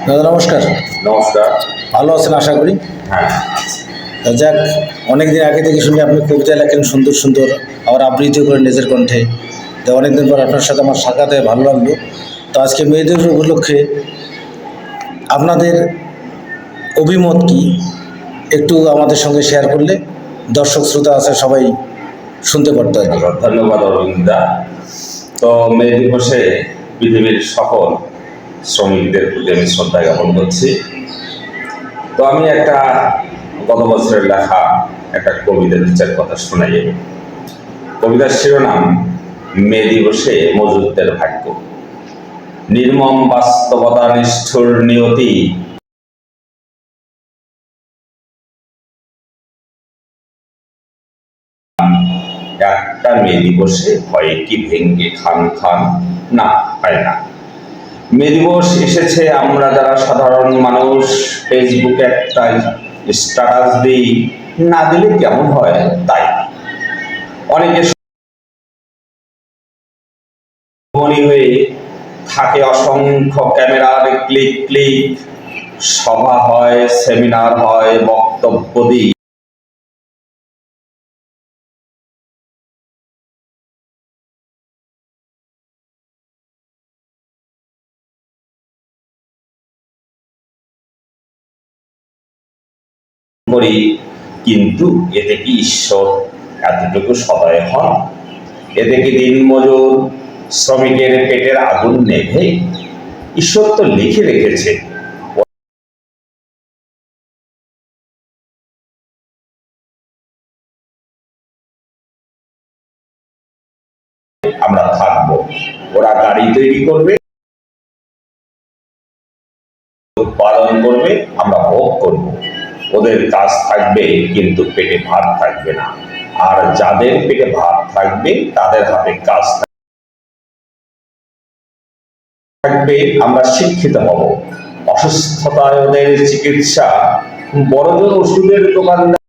দাদা নমস্কার। নমস্কার। ভালো আছেন আশা করি। হ্যাঁ, তা যাক, অনেকদিন আগে থেকে শুনি আপনি কবিতা লেখেন সুন্দর সুন্দর, আবার আবৃত্তি করেন নিজের কণ্ঠে। তো অনেকদিন পর আপনার সাথে আমার সাক্ষাৎ হয়ে ভালো লাগলো। তো আজকে মেয়েদের উপলক্ষে আপনাদের অভিমত কি একটু আমাদের সঙ্গে শেয়ার করলে দর্শক শ্রোতা আছে সবাই শুনতে পারতো আর কি। ধন্যবাদ অরবিন্দা। তো মে দিবসে পৃথিবীর সকল শ্রমিকদের প্রতি আমি শ্রদ্ধা জ্ঞাপন করছি। তো আমি একটা গত বছরের লেখা একটা কবিতা দু চার কথা শোনাই। কবিতার শিরোনাম মে দিবসে মজুরদের ভাগ্য। নির্মম বাস্তবতা, নিষ্ঠুর নিয়তি, একটা মে দিবসে হয় কি ভেঙ্গে খান খান? না, হয় না। মে দিবস এসেছে, আমরা যারা সাধারণ মানুষ ফেসবুকে একটা স্ট্যাটাস দিই, না দিলে কেমন হয় তাই। অনেকে মনে হয়ে থাকে অসংখ্য ক্যামেরার ক্লিক ক্লিক, সভা হয়, সেমিনার হয়, বক্তব্য দিই, করি, কিন্তু এতে কি ঈশ্বর এতটুকু সদয় হন? এতে কি দিনমজুর শ্রমিকের পেটের আগুন নেভে? ঈশ্বর তো লিখে রেখেছে আমরা থাকবো, ওরা গাড়ি তৈরি করবে, উৎপাদন করবে, আমরা ভোগ করব। ওদের কাজ থাকবে কিন্তু পেটে ভাত থাকবে না। আর যাদের পেটে ভাত থাকবে তাদের হাতে কাজ থাকবে। আমরা শিক্ষিত হব, অসুস্থতায় ওদের চিকিৎসা, বড়জোর ওষুধের দোকানদার,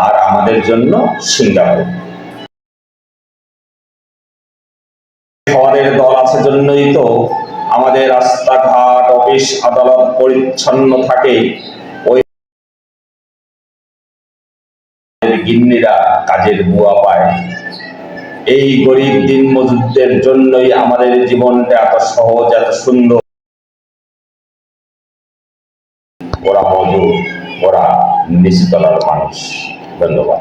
আর আমাদের জন্য সিঙ্গাপুর। খাবারের দল আছে জন্যই তো আমাদের রাস্তাঘাট, অফিস, আদালত পরিচ্ছন্ন থাকে। ওই গিন্নিরা কাজের বুয়া পায়। এই গরিব দিন মজুরদের জন্যই আমাদের জীবনটা এত সহজ, এত সুন্দর। ওরা মজুর, ওরা নিচতলার মানুষ। ধন্যবাদ।